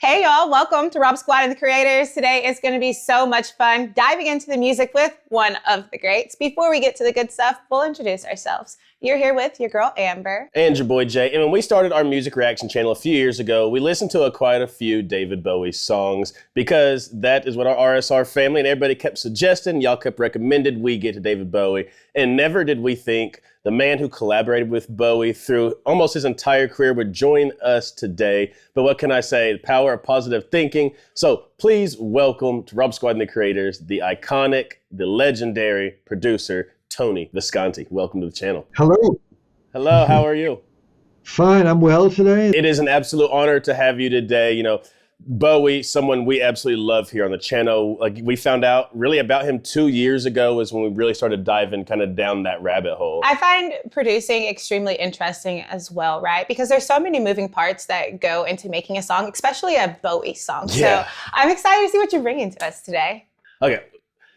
Hey y'all, welcome to Rob Squad and the Creators. Today is going to be so much fun diving into the music with one of the greats. Before we get to the good stuff, we'll introduce ourselves. You're here with your girl Amber. And your boy Jay. And when we started our music reaction channel a few years ago, we listened to quite a few David Bowie songs because that is what our RSR family and everybody kept suggesting. Y'all kept recommended we get to David Bowie. And never did we think the man who collaborated with Bowie through almost his entire career would join us today. But what can I say? The power of positive thinking. So please welcome to Rob Squad and the Creators, the iconic, the legendary producer, Tony Visconti. Welcome to the channel. Hello. Hello, how are you? Fine, I'm well today. It is an absolute honor to have you today. You know, Bowie, someone we absolutely love here on the channel. Like, we found out really about him 2 years ago is when we really started diving kind of down that rabbit hole. I find producing extremely interesting as well, right? Because there's so many moving parts that go into making a song, especially a Bowie song. Yeah. So I'm excited to see what you're bringing to us today. Okay.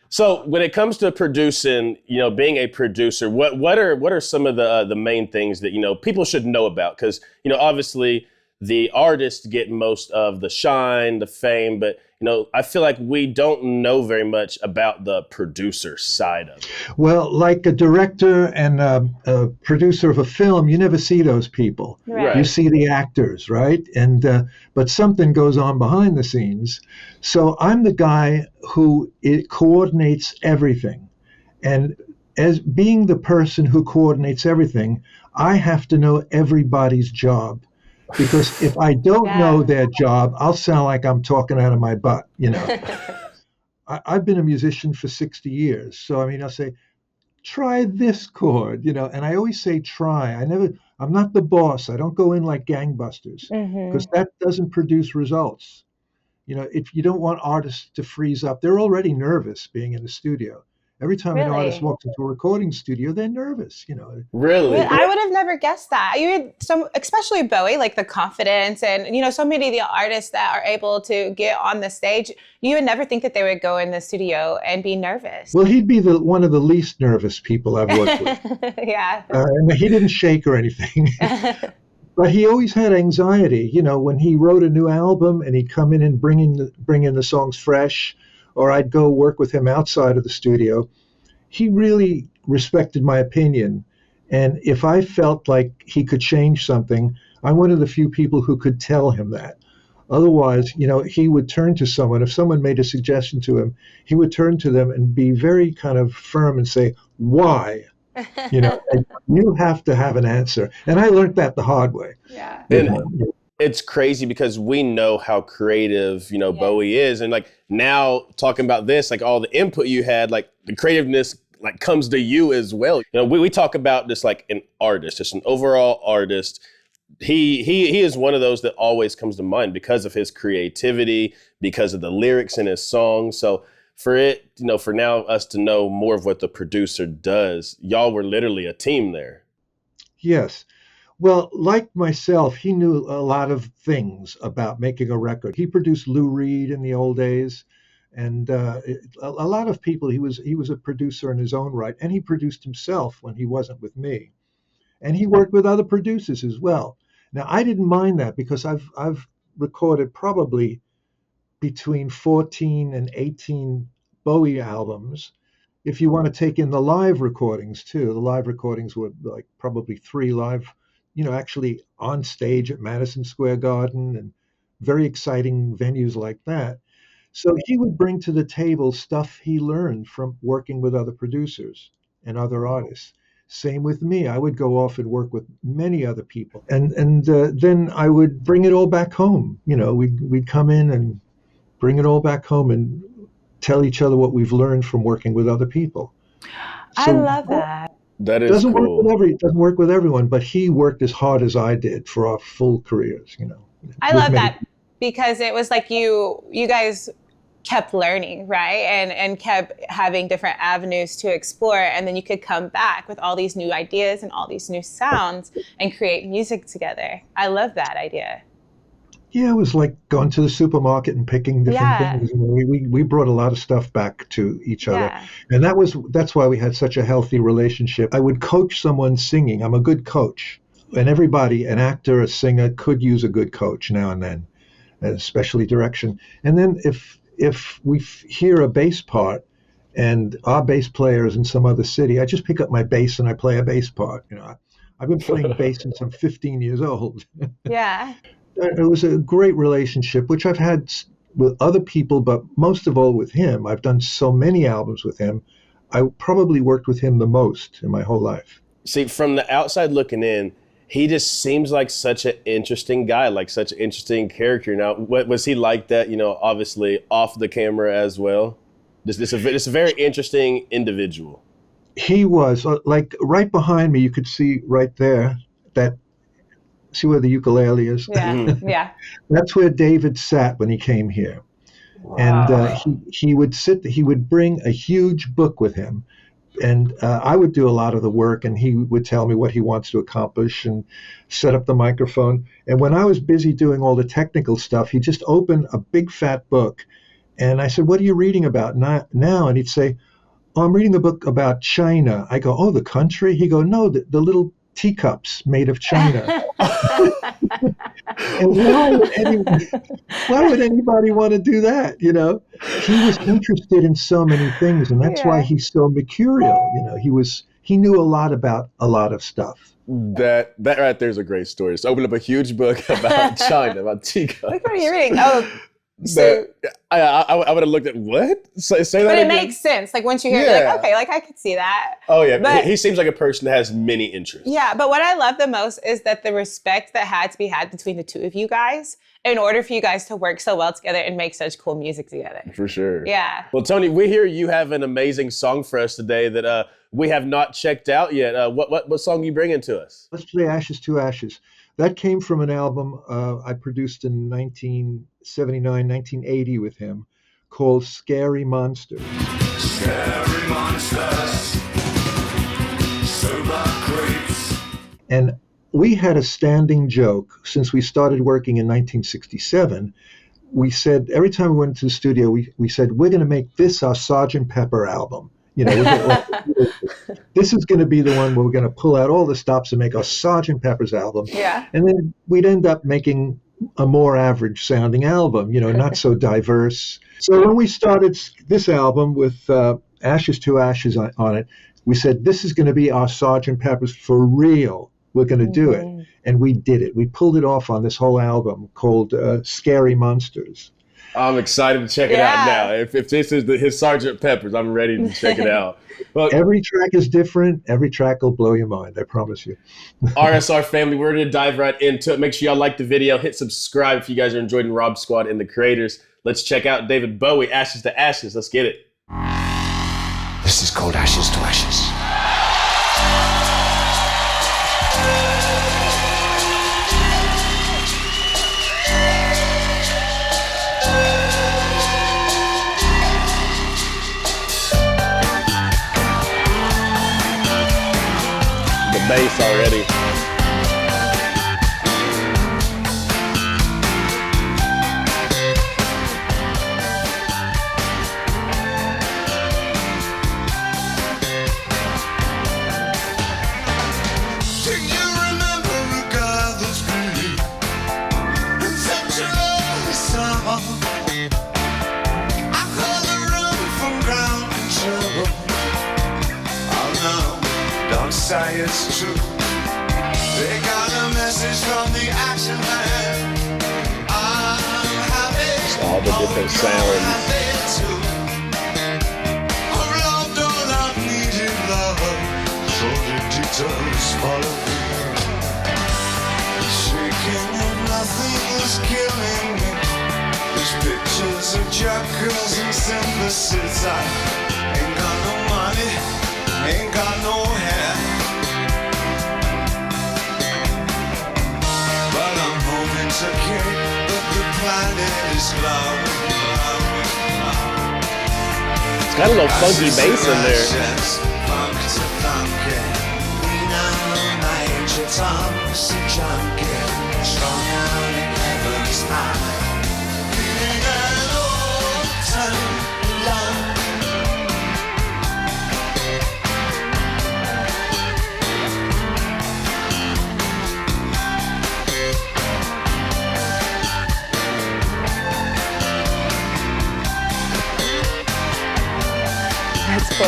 So when it comes to producing, you know, being a producer, what are some of the main things that, you know, people should know about? Because, you know, obviously the artists get most of the shine, the fame, but, you know, I feel like we don't know very much about the producer side of it. Well, like a director and a producer of a film, you never see those people. Right. You see the actors, right? And but something goes on behind the scenes. So I'm the guy who coordinates everything. And as being the person who coordinates everything, I have to know everybody's job. Because if I don't know their job, I'll sound like I'm talking out of my butt, you know. I've been a musician for 60 years. So, I mean, I'll say, try this chord, you know, and I always say try. I'm not the boss. I don't go in like gangbusters because that doesn't produce results. You know, if you don't want artists to freeze up, they're already nervous being in the studio. Every time an artist walks into a recording studio, they're nervous, you know. Really? I would have never guessed that. You had especially Bowie, like the confidence and, you know, so many of the artists that are able to get on the stage, you would never think that they would go in the studio and be nervous. Well, he'd be one of the least nervous people I've worked with. Yeah. And he didn't shake or anything. But he always had anxiety, you know, when he wrote a new album and he'd come in and bring in the songs fresh, or I'd go work with him outside of the studio. He really respected my opinion. And if I felt like he could change something, I'm one of the few people who could tell him that. Otherwise, you know, he would turn to someone. If someone made a suggestion to him, he would turn to them and be very kind of firm and say, why? You know, and you have to have an answer. And I learned that the hard way. Yeah. It's crazy because we know how creative, you know, Bowie is. And like now talking about this, like all the input you had, like the creativeness like comes to you as well. You know, we talk about this like an artist, just an overall artist. He is one of those that always comes to mind because of his creativity, because of the lyrics in his songs. So for it, you know, for now us to know more of what the producer does, y'all were literally a team there. Yes. Well, like myself, he knew a lot of things about making a record. He produced Lou Reed in the old days, and a lot of people. He was a producer in his own right, and he produced himself when he wasn't with me, and he worked with other producers as well. Now, I didn't mind that because I've recorded probably between 14 and 18 Bowie albums. If you want to take in the live recordings too, the live recordings were like probably 3 live. You know, actually on stage at Madison Square Garden and very exciting venues like that. So he would bring to the table stuff he learned from working with other producers and other artists. Same with me. I would go off and work with many other people. And then I would bring it all back home. You know, we'd come in and bring it all back home and tell each other what we've learned from working with other people. I love that. That is cool. It doesn't work with everyone, but he worked as hard as I did for our full careers, you know. I love that because it was like you guys kept learning, right? And kept having different avenues to explore. And then you could come back with all these new ideas and all these new sounds and create music together. I love that idea. Yeah, it was like going to the supermarket and picking different things. We brought a lot of stuff back to each other. And that's why we had such a healthy relationship. I would coach someone singing. I'm a good coach. And everybody, an actor, a singer, could use a good coach now and then. especially direction. And then if we hear a bass part, and our bass player is in some other city, I just pick up my bass and I play a bass part. I've been playing bass since I'm 15 years old. Yeah. It was a great relationship, which I've had with other people, but most of all with him. I've done so many albums with him. I probably worked with him the most in my whole life. See, from the outside looking in, he just seems like such an interesting guy, like such an interesting character. Now, what was he like that, obviously off the camera as well? It's a very interesting individual. He was, like right behind me, you could see right there, see where the ukulele is? Yeah, yeah. That's where David sat when he came here. Wow. And he would bring a huge book with him. And I would do a lot of the work, and he would tell me what he wants to accomplish and set up the microphone. And when I was busy doing all the technical stuff, he just opened a big fat book. And I said, "What are you reading about now?" And he'd say, "Oh, I'm reading a book about China." I go, "Oh, the country?" He go, "No, the little teacups made of China." And why would anybody want to do that? He was interested in so many things, and that's why he's so mercurial. He knew a lot about a lot of stuff. That right there is a great story. Just open up a huge book about China, about teacups. What are you reading? Oh. So I would have looked at what? Say that but it again? makes sense. Like once you hear it, you're like, okay, like I could see that. Oh yeah, but he seems like a person that has many interests. Yeah, but what I love the most is that the respect that had to be had between the two of you guys in order for you guys to work so well together and make such cool music together. For sure. Yeah. Well, Tony, we hear you have an amazing song for us today that we have not checked out yet. What song are you bringing to us? Let's play Ashes to Ashes. That came from an album I produced in 1979, 1980 with him called Scary Monsters. Scary Monsters, sober creeps. And we had a standing joke since we started working in 1967. We said, every time we went to the studio, we said, we're going to make this our Sgt. Pepper album. This is going to be the one where we're going to pull out all the stops and make our Sgt. Pepper's album. Yeah. And then we'd end up making a more average sounding album, not so diverse. So when we started this album with Ashes to Ashes on it, we said, this is going to be our Sgt. Pepper's for real. We're going to do it. And we did it. We pulled it off on this whole album called Scary Monsters. I'm excited to check it out now. If this is his Sgt. Pepper's, I'm ready to check it out. Well, every track is different. Every track will blow your mind, I promise you. RSR family, we're going to dive right into it. Make sure y'all like the video. Hit subscribe if you guys are enjoying Rob Squad and the creators. Let's check out David Bowie, Ashes to Ashes. Let's get it. This is called Ashes to Ashes. Bass already. It's true. They got a message from the action man. I'm happy. All the different sounds. Shaking and nothing is killing me. There's pictures of jackals and synthesis. I ain't got no money, ain't got no hair. It's okay, but the planet is glowing. It's got a little funky bass in there. Strong out in heaven's high. Feeling an old-time love. cool.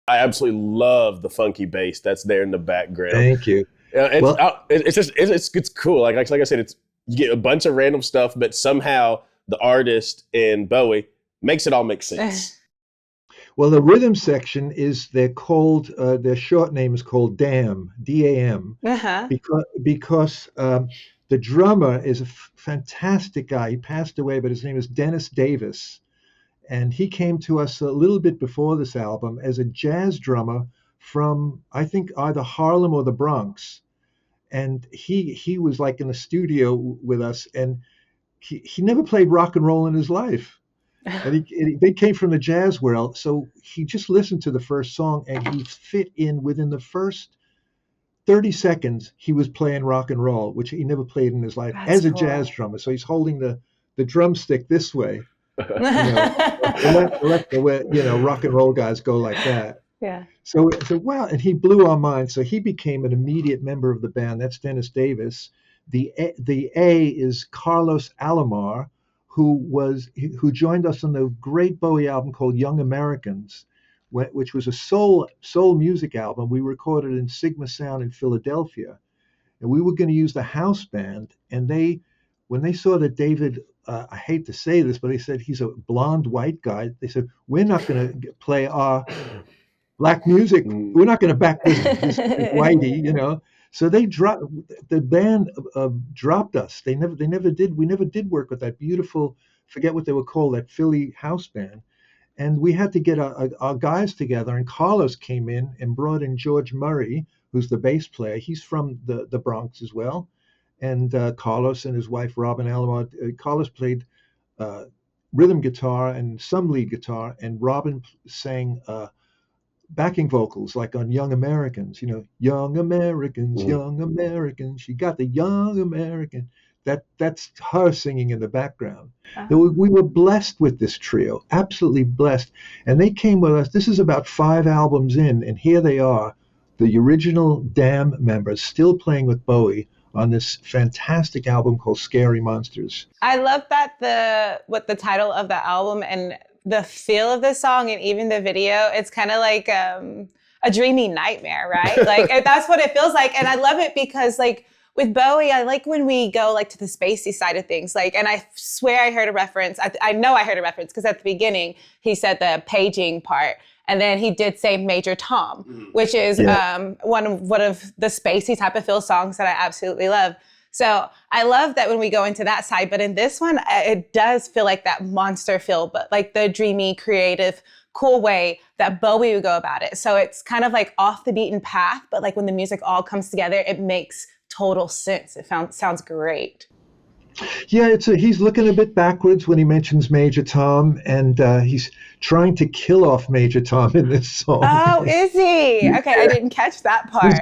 I absolutely love the funky bass that's there in the background. Thank you. It's cool. Like I said, you get a bunch of random stuff, but somehow the artist and Bowie makes it all make sense. Well, the rhythm section is they're called their short name is called DAM, D-A-M, because the drummer is a fantastic guy. He passed away, but his name is Dennis Davis. And he came to us a little bit before this album as a jazz drummer from, I think, either Harlem or the Bronx. And he was like in the studio with us, and he never played rock and roll in his life. And they came from the jazz world. So he just listened to the first song, and he fit in within the first 30 seconds. He was playing rock and roll, which he never played in his life. That's as a cool. jazz drummer. So he's holding the drumstick this way. The way, rock and roll guys go like that. Yeah. So wow, and he blew our minds. So he became an immediate member of the band. That's Dennis Davis. The A is Carlos Alomar, who joined us on the great Bowie album called Young Americans, which was a soul music album. We recorded in Sigma Sound in Philadelphia, and we were going to use the house band. And when they saw that David, I hate to say this, but they said he's a blonde white guy. They said, we're not going to play our black music. We're not going to back this whitey, So the band dropped us. They never did. We never did work with that beautiful, forget what they were called, that Philly house band. And we had to get our guys together. And Carlos came in and brought in George Murray, who's the bass player. He's from the Bronx as well. And Carlos and his wife, Robin Alomar. Carlos played rhythm guitar and some lead guitar, and Robin sang backing vocals like on Young Americans. Young Americans, Young Americans. You got the Young American. That's her singing in the background. We were blessed with this trio, absolutely blessed. And they came with us. This is about 5 albums in, and here they are, the original DAM members, still playing with Bowie on this fantastic album called Scary Monsters. I love that the title of the album and the feel of the song and even the video, it's kind of like a dreamy nightmare, right? Like that's what it feels like. And I love it because like with Bowie, I like when we go like to the spacey side of things. Like, and I swear I heard a reference. I know I heard a reference because at the beginning he said the paging part. And then he did say Major Tom, which is one of the spacey type of feel songs that I absolutely love. So I love that when we go into that side, but in this one, it does feel like that monster feel, but like the dreamy, creative, cool way that Bowie would go about it. So it's kind of like off the beaten path, but like when the music all comes together, it makes total sense. It sounds great. Yeah, he's looking a bit backwards when he mentions Major Tom, and he's trying to kill off Major Tom in this song. Oh, is he? Okay, I didn't catch that part.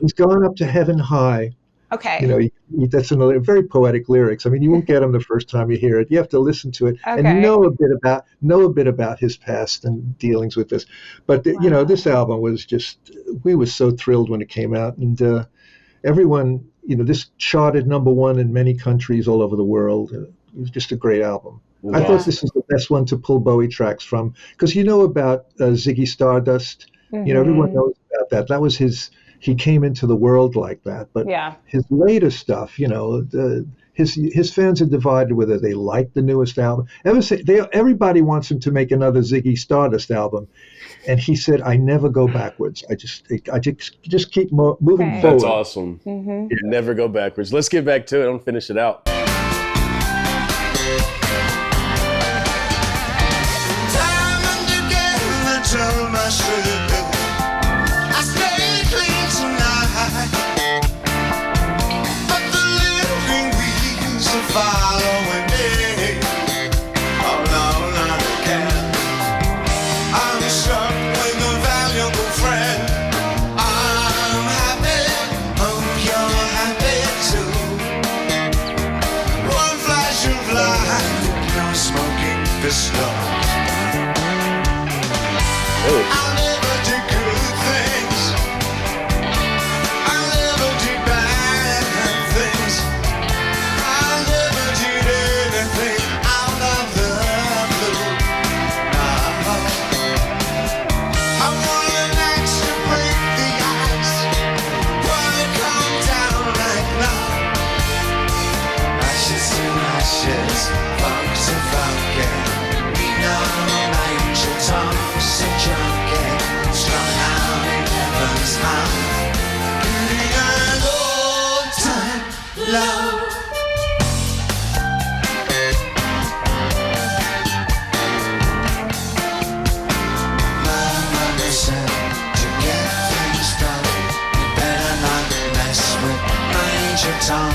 He's gone up to heaven high. Okay. That's another very poetic lyrics. I mean, you won't get them the first time you hear it. You have to listen to it and know a bit about his past and dealings with this. But this album was we were so thrilled when it came out, and everyone. This charted #1 in many countries all over the world. It was just a great album. Yeah. I thought this was the best one to pull Bowie tracks from, because about Ziggy Stardust. Mm-hmm. Everyone knows about that. That was he came into the world like that. But his later stuff, his fans are divided whether they like the newest album. Everybody wants him to make another Ziggy Stardust album. And he said, I never go backwards. I just keep moving forward. That's awesome. Mm-hmm. Yeah. Never go backwards. Let's get back to it. I'm gonna finish it out. Time and again, I tell myself I stay clean tonight, but the living weeds are following me. Oh no, not again. I'm stuck with a valuable friend. I'm happy, hope you're happy too. love. My mother said to get things done, you better not mess with Major Tom.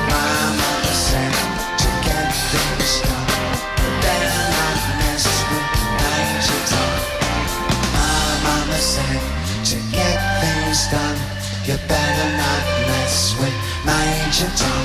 My mother said to get things done, you better not mess with Major Tom. My mama said to get things done, you better not mess with Major Tom.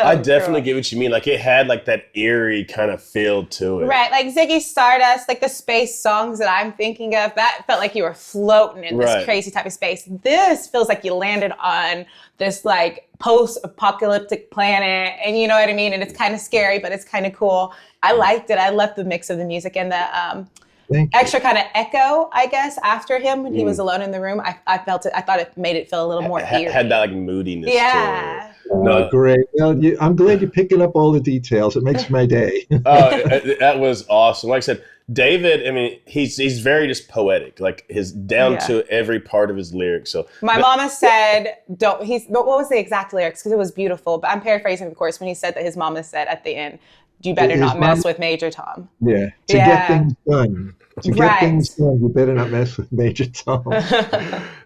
I definitely get what you mean. Like it had like that eerie kind of feel to it. Right, like Ziggy Stardust, like the space songs that I'm thinking of, that felt like you were floating in this crazy type of space. This feels like you landed on this like post-apocalyptic planet, and you know what I mean? And it's kind of scary, but it's kind of cool. I liked it. I loved the mix of the music and the extra kind of echo, I guess, after him when he was alone in the room. I felt it. I thought it made it feel a little more eerie. Had that like moodiness to it. No, great. Well, I'm glad you're picking up all the details. It makes my day. That was awesome. Like I said, David, I mean, he's very just poetic, like his down to every part of his lyrics. So my mama said, what was the exact lyrics? Because it was beautiful, but I'm paraphrasing, of course, when he said that his mama said at the end, you better not mess with Major Tom. Yeah, to get things done. To get things done, you better not mess with Major Tom.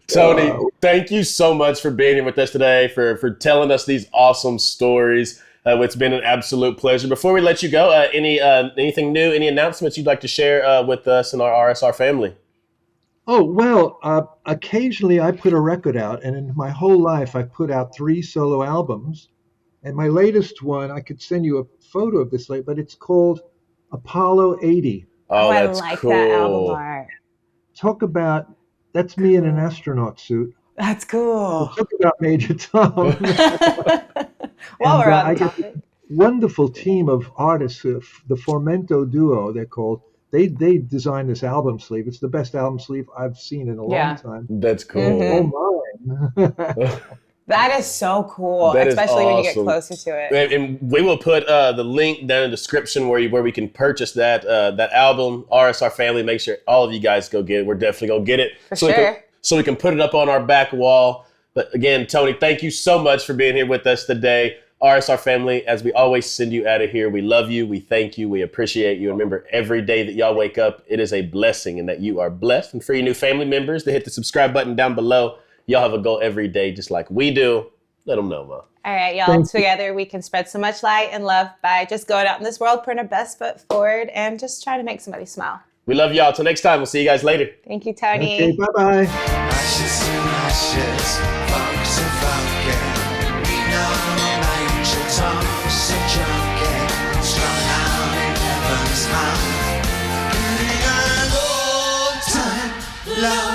Tony, thank you so much for being here with us today, for telling us these awesome stories. It's been an absolute pleasure. Before we let you go, anything new, any announcements you'd like to share with us and our RSR family? Oh, well, occasionally I put a record out, and in my whole life I've put out 3 solo albums. And my latest one, I could send you a photo of this later, but it's called Apollo 80. Oh, that's I like cool. that album art. Talk about, that's me in an astronaut suit. That's cool. Talk about Major Tom. While we're on I the got topic. a wonderful team of artists, the Formento duo, they're called. They designed this album sleeve. It's the best album sleeve I've seen in a long time. That's cool. Oh, mine. That is so cool, That is especially when you get awesome. closer to it. And we will put the link down in the description where we can purchase that album. RSR family, make sure all of you guys go get it. We're definitely gonna get it so we can put it up on our back wall. But again, Tony, thank you so much for being here with us today. RSR family, as we always send you out of here, we love you, we thank you, we appreciate you. And remember, every day that y'all wake up, it is a blessing and that you are blessed. And for your new family members, to hit the subscribe button down below. Y'all have a goal every day just like we do. Let them know, Ma. All right, y'all. Together we can spread so much light and love by just going out in this world, putting our best foot forward, and just trying to make somebody smile. We love y'all. Till next time, we'll see you guys later. Thank you, Tony. Okay, bye-bye. Ashes to ashes, funk to funky. We know Major Tom's a junkie, strung out in heaven's high. We got old time love.